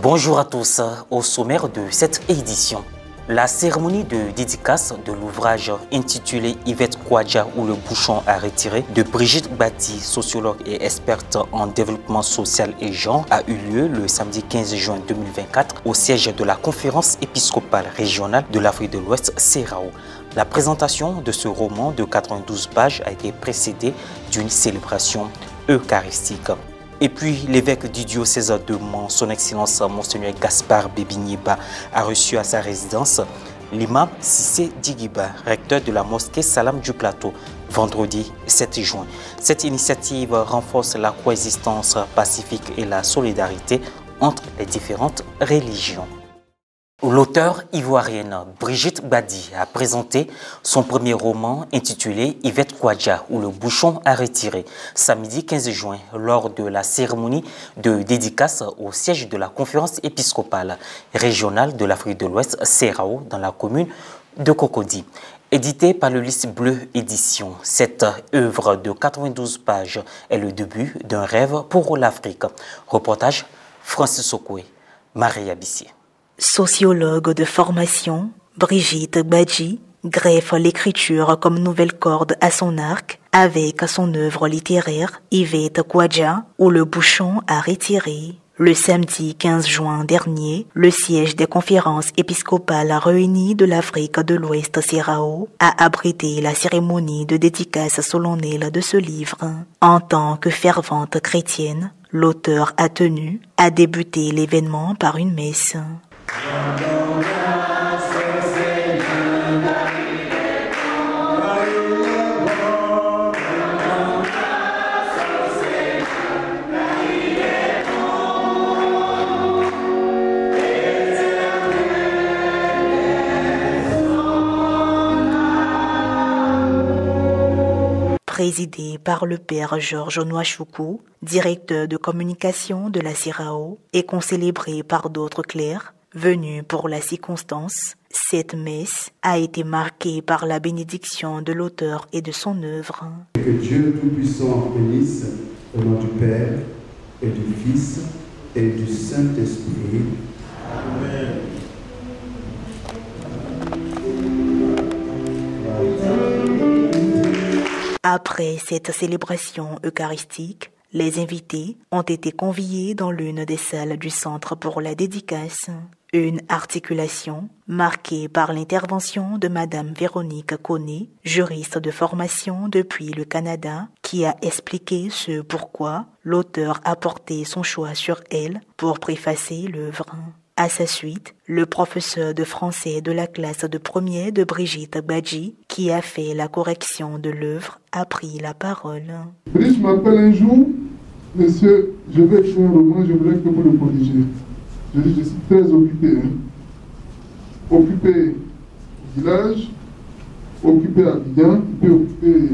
Bonjour à tous, au sommaire de cette édition. La cérémonie de dédicace de l'ouvrage intitulé Yvette Kouadja ou le bouchon à retirer de Brigitte Bati, sociologue et experte en développement social et genre, a eu lieu le samedi 15 juin 2024 au siège de la conférence épiscopale régionale de l'Afrique de l'Ouest, CERAO. La présentation de ce roman de 92 pages a été précédée d'une célébration eucharistique. Et puis, l'évêque du diocèse de Mans, son excellence Monseigneur Gaspard Bébinieba, a reçu à sa résidence l'imam Sissé Digiba, recteur de la mosquée Salam du Plateau, vendredi 7 juin. Cette initiative renforce la coexistence pacifique et la solidarité entre les différentes religions. L'auteure ivoirienne Brigitte Bati a présenté son premier roman intitulé Yvette Kouadja ou le bouchon à retirer samedi 15 juin lors de la cérémonie de dédicace au siège de la conférence épiscopale régionale de l'Afrique de l'Ouest, CERAO, dans la commune de Cocody. Édité par le Lys Bleu Édition, cette œuvre de 92 pages est le début d'un rêve pour l'Afrique. Reportage Francis Okoué, Maria Bissier. Sociologue de formation, Brigitte Bati greffe l'écriture comme nouvelle corde à son arc avec son œuvre littéraire Yvette Kouadja ou le bouchon à retirer. Le samedi 15 juin dernier, le siège des conférences épiscopales réunies de l'Afrique de l'Ouest, CERAO, a abrité la cérémonie de dédicace solennelle de ce livre. En tant que fervente chrétienne, l'auteur a tenu à débuter l'événement par une messe. Présidé par le père Georges Nwachukwu, directeur de communication de la CERAO, et concélébré par d'autres clercs venus pour la circonstance, cette messe a été marquée par la bénédiction de l'auteur et de son œuvre. Que Dieu Tout-Puissant bénisse au nom du Père et du Fils et du Saint-Esprit. Amen. Après cette célébration eucharistique, les invités ont été conviés dans l'une des salles du centre pour la dédicace. Une articulation marquée par l'intervention de Madame Véronique Koné, juriste de formation depuis le Canada, qui a expliqué ce pourquoi l'auteur a porté son choix sur elle pour préfacer l'œuvre. À sa suite, le professeur de français de la classe de premier de Brigitte Bati, qui a fait la correction de l'œuvre, a pris la parole. Brigitte m'appelle un jour, monsieur, je vais écrire un roman, je voudrais que vous le corrigez. Je dis, je suis très occupé. Occupé au village, occupé à Abidjan, puis occupé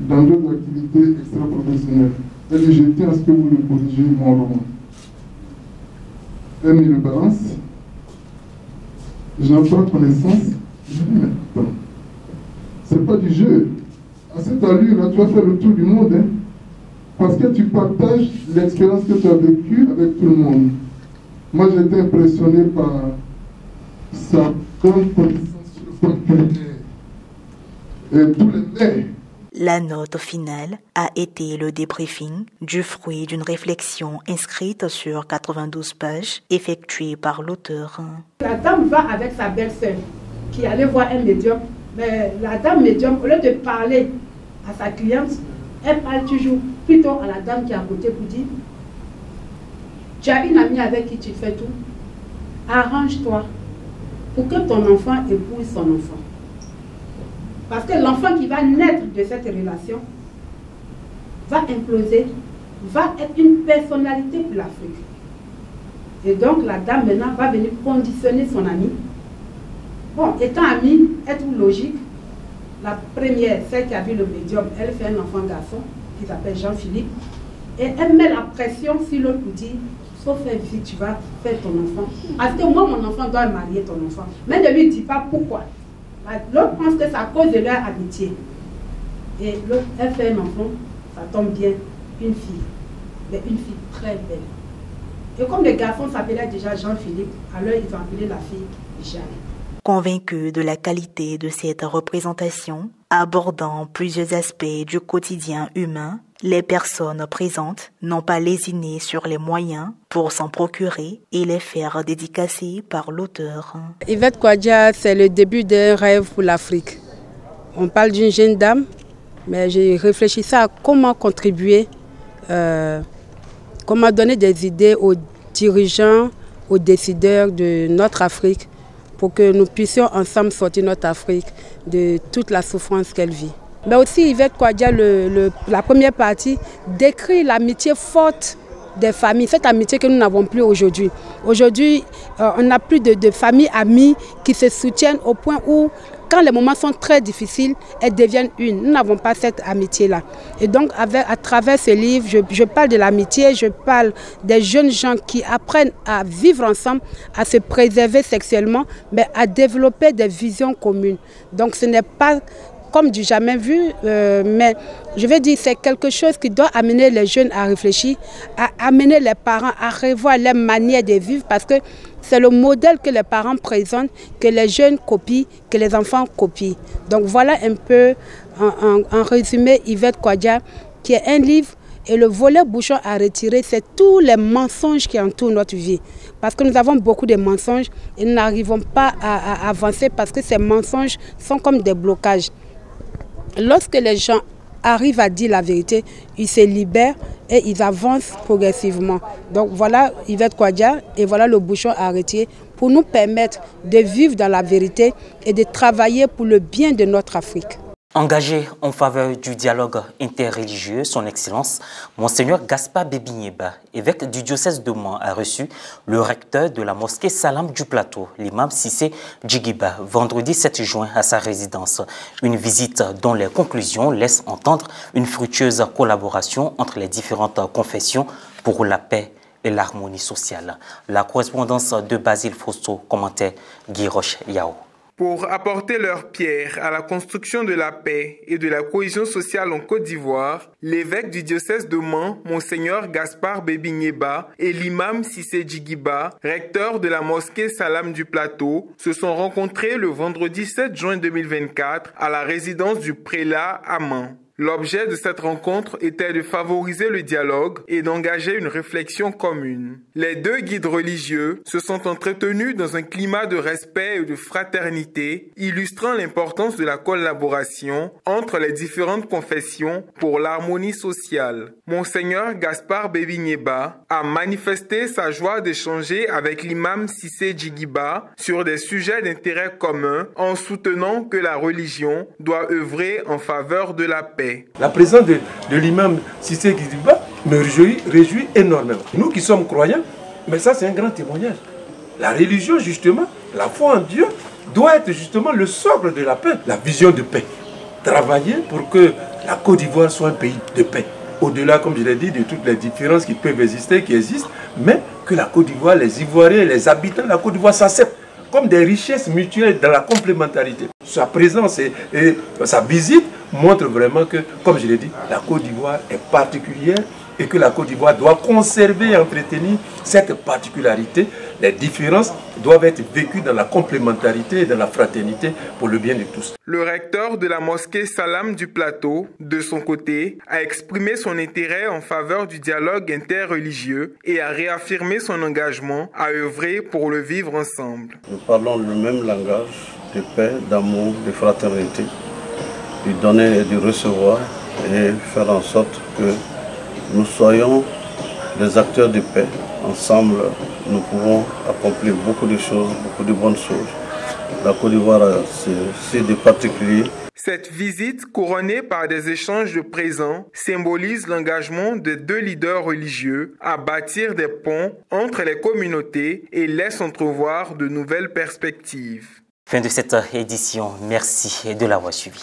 dans d'autres activités extra-professionnelles. Elle dit, je tiens à ce que vous le corrigez, mon roman. Elle me le balance, j'en prends connaissance, je dis, mais attends, c'est pas du jeu. À cette allure-là, tu vas faire le tour du monde, hein, parce que tu partages l'expérience que tu as vécue avec tout le monde. Moi, j'ai été impressionné par sa grande connaissance sur le plan culinaire et tous les mets. La note finale a été le débriefing du fruit d'une réflexion inscrite sur 92 pages effectuée par l'auteur. La dame va avec sa belle-sœur qui allait voir un médium, mais la dame médium, au lieu de parler à sa cliente, elle parle toujours plutôt à la dame qui est à côté pour dire « Tu as une amie avec qui tu fais tout, arrange-toi pour que ton enfant épouse son enfant. » Parce que l'enfant qui va naître de cette relation va imploser, va être une personnalité pour l'Afrique. Et donc la dame maintenant va venir conditionner son ami. Bon, étant amie, être logique, la première, celle qui a vu le médium, elle fait un enfant garçon qui s'appelle Jean-Philippe. Et elle met la pression sur l'autre pour dire, sauf faire vite, tu vas faire ton enfant. Parce que moi, mon enfant doit marier ton enfant. Mais ne lui dis pas pourquoi. L'autre pense que c'est à cause de leur amitié. Et l'autre, elle fait un enfant, ça tombe bien, une fille. Mais une fille très belle. Et comme le garçon s'appelait déjà Jean-Philippe, alors ils ont appelé la fille Jeanne. Convaincu de la qualité de cette représentation, abordant plusieurs aspects du quotidien humain, les personnes présentes n'ont pas lésiné sur les moyens pour s'en procurer et les faire dédicacer par l'auteur. Yvette Kouadia, c'est le début d'un rêve pour l'Afrique. On parle d'une jeune dame, mais j'ai réfléchi à comment contribuer, comment donner des idées aux dirigeants, aux décideurs de notre Afrique, pour que nous puissions ensemble sortir notre Afrique de toute la souffrance qu'elle vit. Mais aussi Yvette Kouadia, la première partie, décrit l'amitié forte des familles, cette amitié que nous n'avons plus aujourd'hui. Aujourd'hui, on n'a plus de familles amies qui se soutiennent au point où, quand les moments sont très difficiles, elles deviennent une. Nous n'avons pas cette amitié-là. Et donc, à travers ce livre, je parle de l'amitié, je parle des jeunes gens qui apprennent à vivre ensemble, à se préserver sexuellement, mais à développer des visions communes. Donc, ce n'est pas comme du jamais vu, mais je veux dire, c'est quelque chose qui doit amener les jeunes à réfléchir, à amener les parents à revoir leur manière de vivre, parce que c'est le modèle que les parents présentent, que les jeunes copient, que les enfants copient. Donc voilà un peu, en résumé, Yvette Kouadia, qui est un livre, et le volet bouchon à retirer, c'est tous les mensonges qui entourent notre vie. Parce que nous avons beaucoup de mensonges et nous n'arrivons pas à avancer parce que ces mensonges sont comme des blocages. Lorsque les gens arrivent à dire la vérité, ils se libèrent et ils avancent progressivement. Donc voilà Yvette Kouadia et voilà le bouchon à retirer pour nous permettre de vivre dans la vérité et de travailler pour le bien de notre Afrique. Engagé en faveur du dialogue interreligieux, son Excellence, Monseigneur Gaspard Bébi-Nyeba, évêque du diocèse de Mans, a reçu le recteur de la mosquée Salam du Plateau, l'imam Cissé Djigiba, vendredi 7 juin à sa résidence. Une visite dont les conclusions laissent entendre une fructueuse collaboration entre les différentes confessions pour la paix et l'harmonie sociale. La correspondance de Basile Fosso commentait Guy Roche-Yao. Pour apporter leur pierre à la construction de la paix et de la cohésion sociale en Côte d'Ivoire, l'évêque du diocèse de Mans, Monseigneur Gaspard Bébi-Nyeba, et l'imam Cissé Djigiba, recteur de la mosquée Salam du Plateau, se sont rencontrés le vendredi 7 juin 2024 à la résidence du prélat à Mans. L'objet de cette rencontre était de favoriser le dialogue et d'engager une réflexion commune. Les deux guides religieux se sont entretenus dans un climat de respect et de fraternité, illustrant l'importance de la collaboration entre les différentes confessions pour l'harmonie sociale. Monseigneur Gaspard Bébi-Nyeba a manifesté sa joie d'échanger avec l'imam Cissé Djigiba sur des sujets d'intérêt commun en soutenant que la religion doit œuvrer en faveur de la paix. La présence de l'imam Cissé Djigiba me réjouit énormément. Nous qui sommes croyants, mais ça c'est un grand témoignage. La religion justement, la foi en Dieu, doit être justement le socle de la paix, la vision de paix. Travailler pour que la Côte d'Ivoire soit un pays de paix. Au-delà, comme je l'ai dit, de toutes les différences qui peuvent exister, qui existent, mais que la Côte d'Ivoire, les Ivoiriens, les habitants de la Côte d'Ivoire s'acceptent comme des richesses mutuelles dans la complémentarité. Sa présence et sa visite montrent vraiment que, comme je l'ai dit, la Côte d'Ivoire est particulière et que la Côte d'Ivoire doit conserver et entretenir cette particularité. Les différences doivent être vécues dans la complémentarité et dans la fraternité pour le bien de tous. Le recteur de la mosquée Salam du Plateau, de son côté, a exprimé son intérêt en faveur du dialogue interreligieux et a réaffirmé son engagement à œuvrer pour le vivre ensemble. Nous parlons le même langage de paix, d'amour, de fraternité, du donner et du recevoir et faire en sorte que nous soyons des acteurs de paix. Ensemble, nous pouvons accomplir beaucoup de choses, beaucoup de bonnes choses. La Côte d'Ivoire a ceci de particulier. Cette visite, couronnée par des échanges de présents, symbolise l'engagement des deux leaders religieux à bâtir des ponts entre les communautés et laisse entrevoir de nouvelles perspectives. Fin de cette édition. Merci de l'avoir suivi.